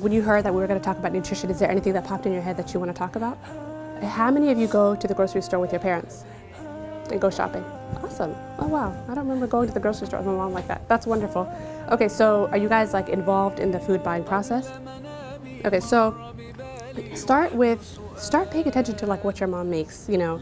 when you heard that we were going to talk about nutrition, is there anything that popped in your head that you want to talk about? How many of you go to the grocery store with your parents and go shopping? Awesome. Oh wow, I don't remember going to the grocery store with my mom like that. That's wonderful. Okay, so are you guys like involved in the food buying process? Okay, so start paying attention to like what your mom makes, you know.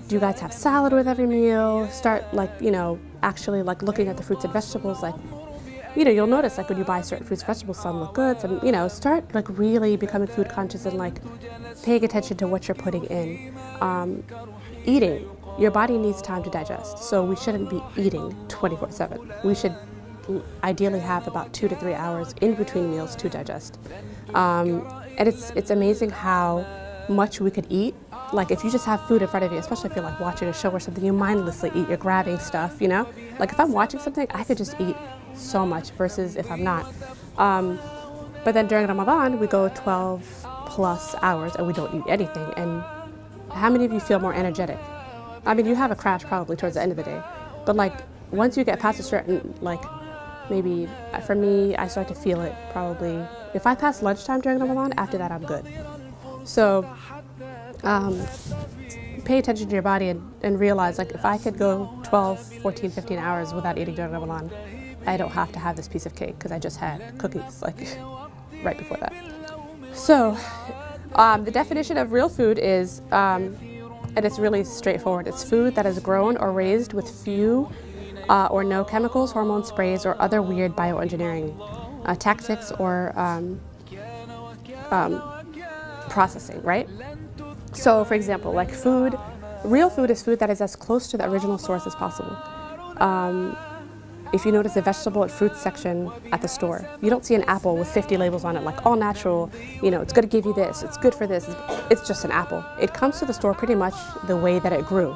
Do you guys have salad with every meal? Start like, you know, actually like looking at the fruits and vegetables. Like, you know, you'll notice like when you buy certain fruits and vegetables, some look good, some, you know, start like really becoming food conscious and like paying attention to what you're putting in. Eating, your body needs time to digest, so we shouldn't be eating 24/7. We should ideally have about 2 to 3 hours in between meals to digest. And it's amazing how much we could eat. Like if you just have food in front of you, especially if you're like watching a show or something, you mindlessly eat, you're grabbing stuff, you know? Like if I'm watching something, I could just eat so much versus if I'm not. But then during Ramadan, we go 12 plus hours and we don't eat anything. And how many of you feel more energetic? I mean, you have a crash probably towards the end of the day, but like once you get past a certain, like maybe for me, I start to feel it probably, if I pass lunchtime during Ramadan, after that I'm good. So pay attention to your body and realize like if I could go 12, 14, 15 hours without eating during Ramadan, I don't have to have this piece of cake because I just had cookies like right before that. So the definition of real food is, and it's really straightforward, it's food that is grown or raised with few or no chemicals, hormone sprays, or other weird bioengineering tactics or processing, right? So for example, like food, real food is food that is as close to the original source as possible. If you notice the vegetable and fruit section at the store, you don't see an apple with 50 labels on it, like all natural, you know, it's going to give you this, it's good for this. It's just an apple. It comes to the store pretty much the way that it grew.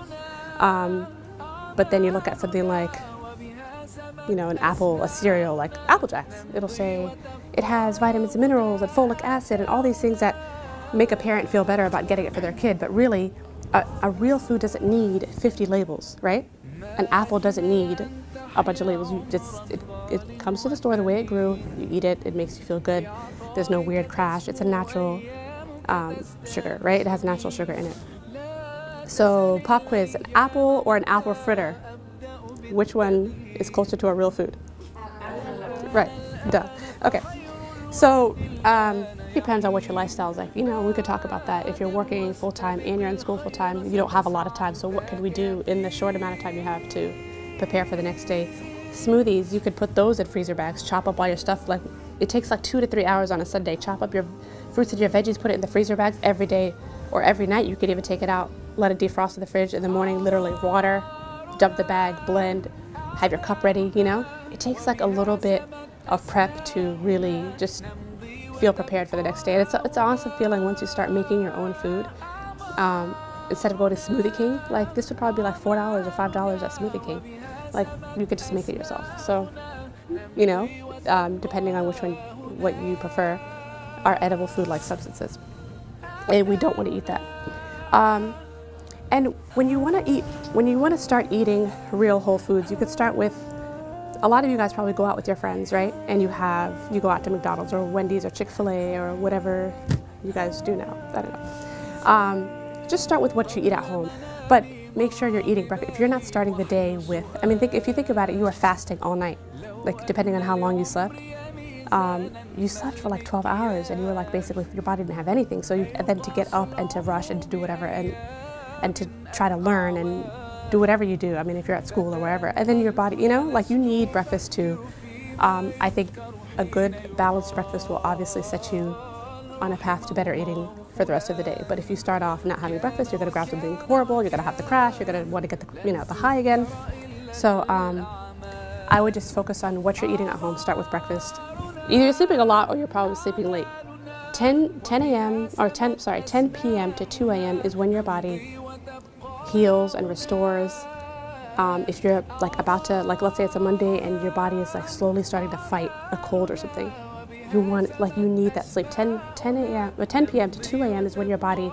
But then you look at something like, you know, an apple, a cereal like Apple Jacks. It'll say it has vitamins and minerals and folic acid and all these things that make a parent feel better about getting it for their kid. But really, a real food doesn't need 50 labels, right? An apple doesn't need a bunch of labels. It comes to the store the way it grew. You eat it, it makes you feel good. There's no weird crash. It's a natural sugar, right? It has natural sugar in it. So pop quiz, an apple or an apple fritter? Which one is closer to a real food? Right, duh. Okay, so depends on what your lifestyle is like. You know, we could talk about that. If you're working full-time and you're in school full-time, you don't have a lot of time. So what can we do in the short amount of time you have to prepare for the next day? Smoothies, you could put those in freezer bags, chop up all your stuff. Like it takes like 2 to 3 hours on a Sunday. Chop up your fruits and your veggies, put it in the freezer bags every day or every night. You could even take it out, let it defrost in the fridge in the morning, literally water, dump the bag, blend, have your cup ready, you know? It takes like a little bit of prep to really just feel prepared for the next day. And it's an awesome feeling once you start making your own food. Instead of going to Smoothie King, like this would probably be like $4 or $5 at Smoothie King. Like you could just make it yourself. So, you know, depending on what you prefer, are edible food-like substances. And we don't want to eat that. And when you want to start eating real whole foods, you could start with, a lot of you guys probably go out with your friends, right? And you go out to McDonald's or Wendy's or Chick-fil-A or whatever you guys do now. I don't know. Just start with what you eat at home, but make sure you're eating breakfast. If you're not starting the day with, I mean, if you think about it, you are fasting all night, like depending on how long you slept. You slept for like 12 hours and you were like, basically your body didn't have anything. So and then to get up and to rush and to do whatever and to try to learn and do whatever you do. I mean, if you're at school or wherever, and then your body, you know, like you need breakfast too. I think a good balanced breakfast will obviously set you on a path to better eating for the rest of the day. But if you start off not having breakfast, you're going to grab something horrible, you're going to have the crash, you're going to want to get the, you know, the high again. So I would just focus on what you're eating at home. Start with breakfast. Either you're sleeping a lot or you're probably sleeping late. 10 p.m. to 2 a.m. is when your body heals and restores. If you're like about to, like let's say it's a Monday and your body is like slowly starting to fight a cold or something, you need that sleep. 10 p.m. to 2 a.m. is when your body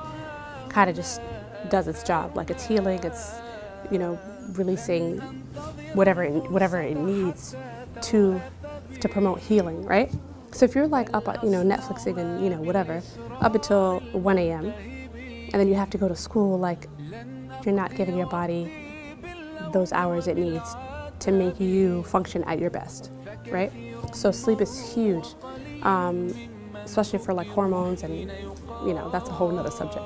kind of just does its job. Like it's healing, it's, you know, releasing whatever it needs to promote healing, right? So if you're like up, Netflixing and, whatever, up until 1 a.m., and then you have to go to school, like, you're not giving your body those hours it needs to make you function at your best, right? So sleep is huge, especially for like hormones, and that's a whole nother subject.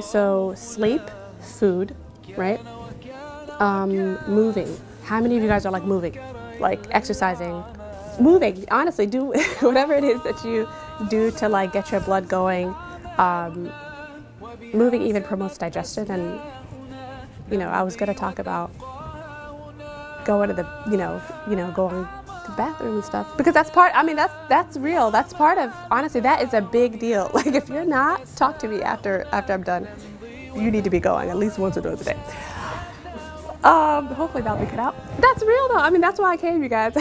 So sleep, food, right? Moving. How many of you guys are like moving, like exercising, moving? Honestly, do whatever it is that you do to like get your blood going. Moving even promotes digestion, and I was going to talk about going to the going to the bathroom and stuff, because that's part. I mean, that's real. That's part of, honestly, that is a big deal. Like, if you're not, talk to me after I'm done. You need to be going at least once or twice a day. Hopefully that'll be cut out. That's real though. I mean, that's why I came, you guys.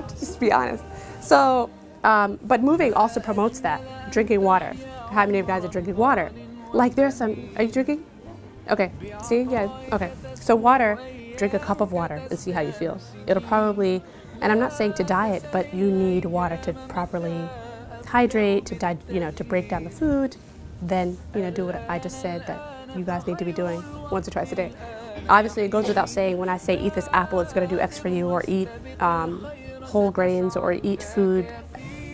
Just to be honest. So, but moving also promotes that. Drinking water. How many of you guys are drinking water? Like, there's some. Are you drinking? Okay. See? Yeah. Okay. So water. Drink a cup of water and see how you feel. It'll probably. And I'm not saying to diet, but you need water to properly hydrate, to break down the food. Then do what I just said that you guys need to be doing once or twice a day. Obviously, it goes without saying, when I say eat this apple, it's going to do X for you, or eat whole grains, or eat food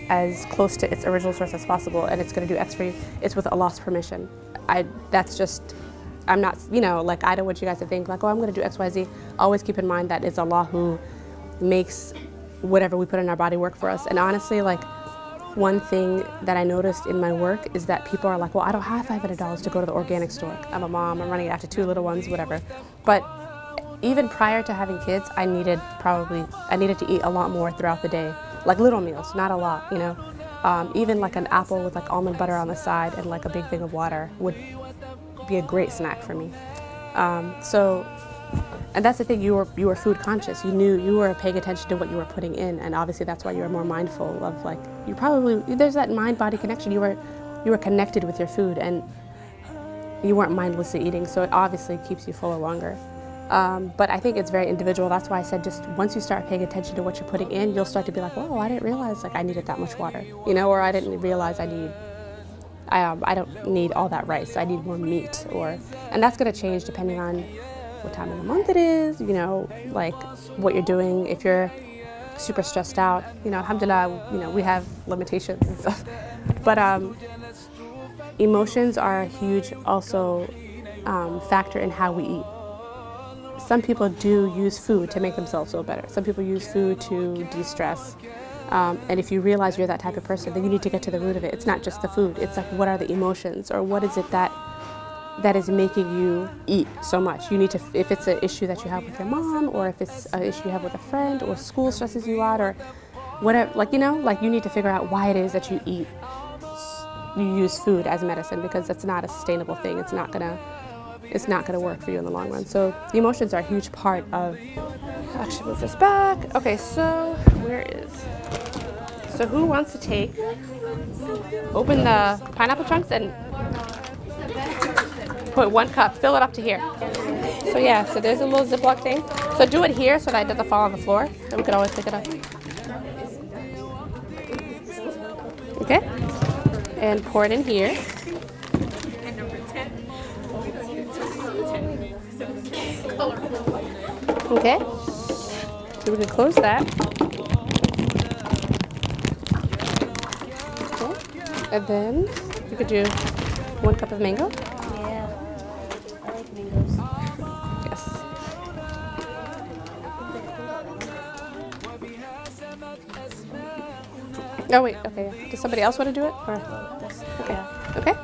as close to its original source as possible, and it's going to do X for you. It's with Allah's permission. I'm not, like, I don't want you guys to think like, oh, I'm going to do X, Y, Z. Always keep in mind that it's Allah who makes whatever we put in our body work for us. And honestly, like, one thing that I noticed in my work is that people are like, well, I don't have $500 to go to the organic store. I'm a mom, I'm running after 2 little ones, whatever. But even prior to having kids, I needed to eat a lot more throughout the day. Like little meals, not a lot, even like an apple with like almond butter on the side and like a big thing of water would be a great snack for me. And that's the thing, you were food conscious. You were paying attention to what you were putting in, and obviously that's why you were more mindful of, like, there's that mind-body connection. You were connected with your food, and you weren't mindlessly eating, so it obviously keeps you fuller longer. But I think it's very individual. That's why I said, just once you start paying attention to what you're putting in, you'll start to be like, whoa, I didn't realize like I needed that much water, or I didn't realize I don't need all that rice. I need more meat, and that's going to change depending on what time of the month it is, like what you're doing. If you're super stressed out, alhamdulillah, we have limitations and stuff. But emotions are a huge also factor in how we eat. Some people do use food to make themselves feel better. Some people use food to de-stress. And if you realize you're that type of person, then you need to get to the root of it. It's not just the food. It's like, what are the emotions, or what is it that is making you eat so much? You need to, if it's an issue that you have with your mom, or if it's an issue you have with a friend, or school stresses you out, or whatever, like you need to figure out why it is that you use food as medicine, because that's not a sustainable thing. It's not gonna work for you in the long run. So the emotions are a huge part of. Actually, move this back. Okay, so who wants to open the pineapple chunks and put 1 cup, fill it up to here. So yeah, so there's a little Ziploc thing. So do it here so that it doesn't fall on the floor. Then we can always pick it up. Okay, and pour it in here. Okay, so we can close that. Okay. And then you could do 1 cup of mango. Yeah, I like mangoes. Yes. Oh wait, okay. Does somebody else want to do it? Or? Okay. Yeah. Okay.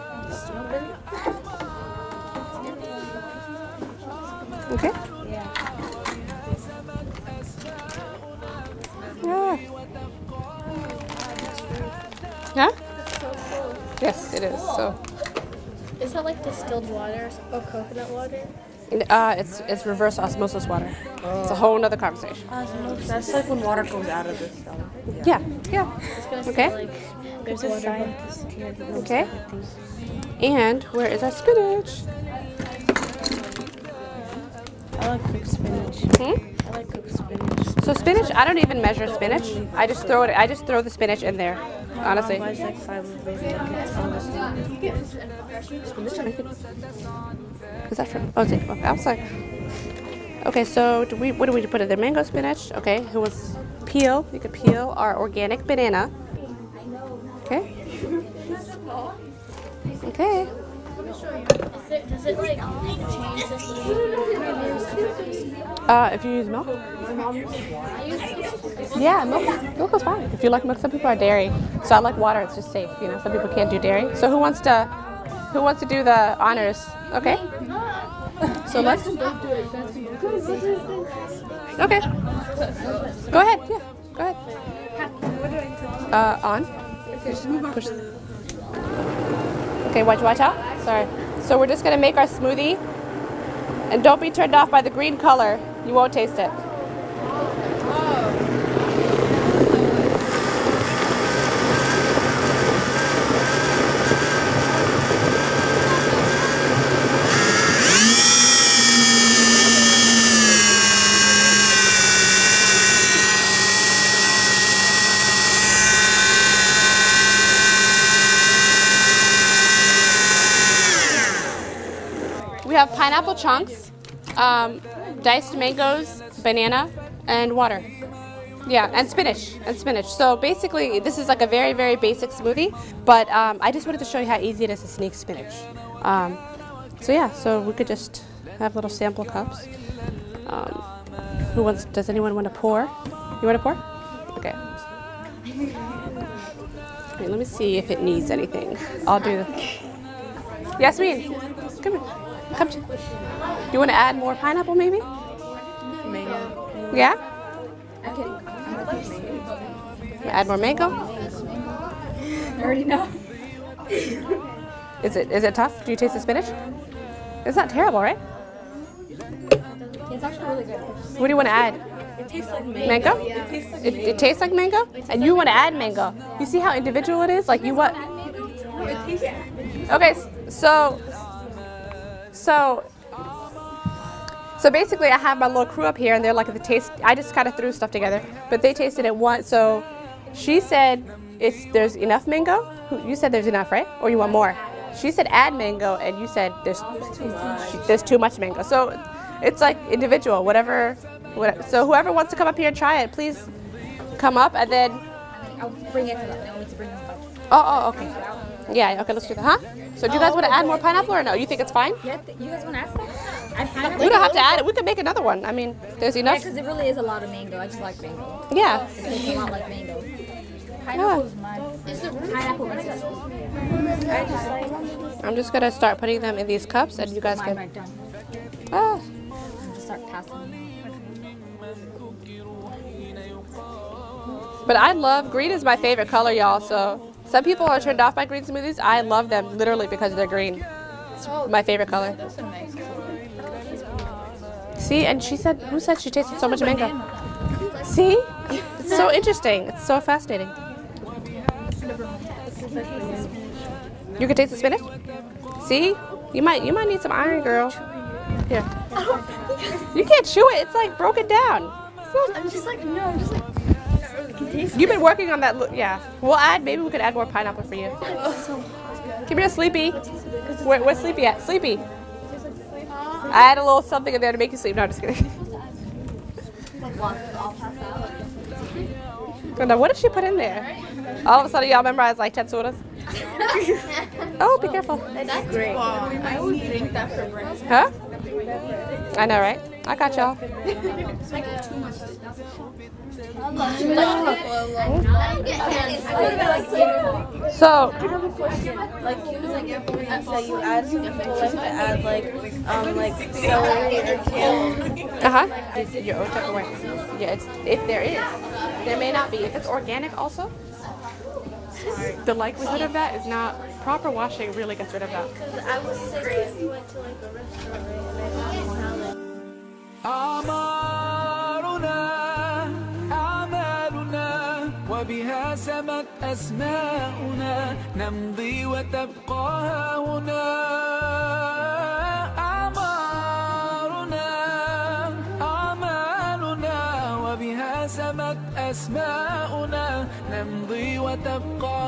Okay. Yeah. Yeah. Huh? It's so cool. Yes, it is. So. Is that like distilled water or coconut water? It's reverse osmosis water. It's a whole nother conversation. Osmosis. That's like when water goes out of the cell. Yeah. Yeah. It's gonna Okay. say like there's There's a water scientist here that knows Okay. everything. And where is our spinach? I like cooked spinach. Hmm? I like cooked spinach. So spinach, I don't even measure spinach. I just throw it. I just throw the spinach in there. Honestly. Buys like 5 of those buckets. Is that from? Oh, is it outside? Okay, so what do we put in there? Mango spinach. Okay, who wants peel? You could peel our organic banana. Okay. Okay. Does it like change the If you use milk. Yeah, milk is fine. If you like milk, some people are dairy, so I like water. It's just safe. You know, some people can't do dairy. So who wants to do the honors? Okay. So let's. Okay. Go ahead. Yeah. Go ahead. On. Just push. Okay. Watch out. Sorry. So we're just gonna make our smoothie, and don't be turned off by the green color. You won't taste it. We have pineapple chunks, diced mangoes, banana, and water. Yeah, and spinach, So basically, this is like a very, very basic smoothie, but I just wanted to show you how easy it is to sneak spinach. So yeah, so we could just have little sample cups. Does anyone want to pour? You want to pour? Okay. Okay, let me see if it needs anything. I'll do. Yasmin, come here. Come to. You want to add more pineapple, maybe? Mango. Yeah. Add more mango. I already know. Is it tough? Do you taste the spinach? It's not terrible, right? It's actually really good. What do you want to add? It tastes like Mango? It tastes like mango? And you want to add mango? You see how individual it is? Like you what? Okay, so basically I have my little crew up here and they're like the taste. I just kind of threw stuff together, but they tasted it once. So she said there's enough mango. You said there's enough, right? Or you want more? She said add mango, and you said there's too much mango. So it's like individual, whatever. So whoever wants to come up here and try it, please come up, and then. I'll bring it to them. I want to bring them up. Oh, okay. Yeah, okay, let's do that, huh? So do you guys want to add more pineapple or no? You think it's fine? Yeah, you guys want to ask that? We don't have to add it. We can make another one. I mean, there's enough. Because it really is a lot of mango. I just like mango. Yeah. It tastes a lot like mango. Pineapple is mine. Pineapple makes it. I'm just gonna start putting them in these cups, and you guys Mine can. right done. Ah. Just start passing them. But I love green is my favorite color, y'all. So some people are turned off by green smoothies. I love them literally because they're green. It's my favorite color. Those are nice. See, and who said she tasted so much mango? See, it's so interesting. It's so fascinating. You can taste the spinach. See, you might need some iron, girl. Here. You can't chew it. It's like broken down. I'm just like, no, I'm just like, You've been working on that. Yeah. Maybe we could add more pineapple for you. Come here, Sleepy. Where's Sleepy at? Sleepy. I add a little something in there to make you sleep. No, just kidding. Oh, no, what did she put in there? All of a sudden, y'all memorize like 10 sodas. Oh, be careful. That's great. I would drink that for breakfast. Huh? I know, right? I got y'all. So, I have a question. Like you said, you add some people like to add like celery or kale. Your own type of way. Yeah, if there is. There may not be. If it's organic also, the likelihood of that is not. Proper washing really gets rid of that. Because I was sick if you went to like a restaurant and I had salad. وبها سمت أسماؤنا نمضي وتبقى هنا أعمارنا أسماؤنا نمضي وتبقى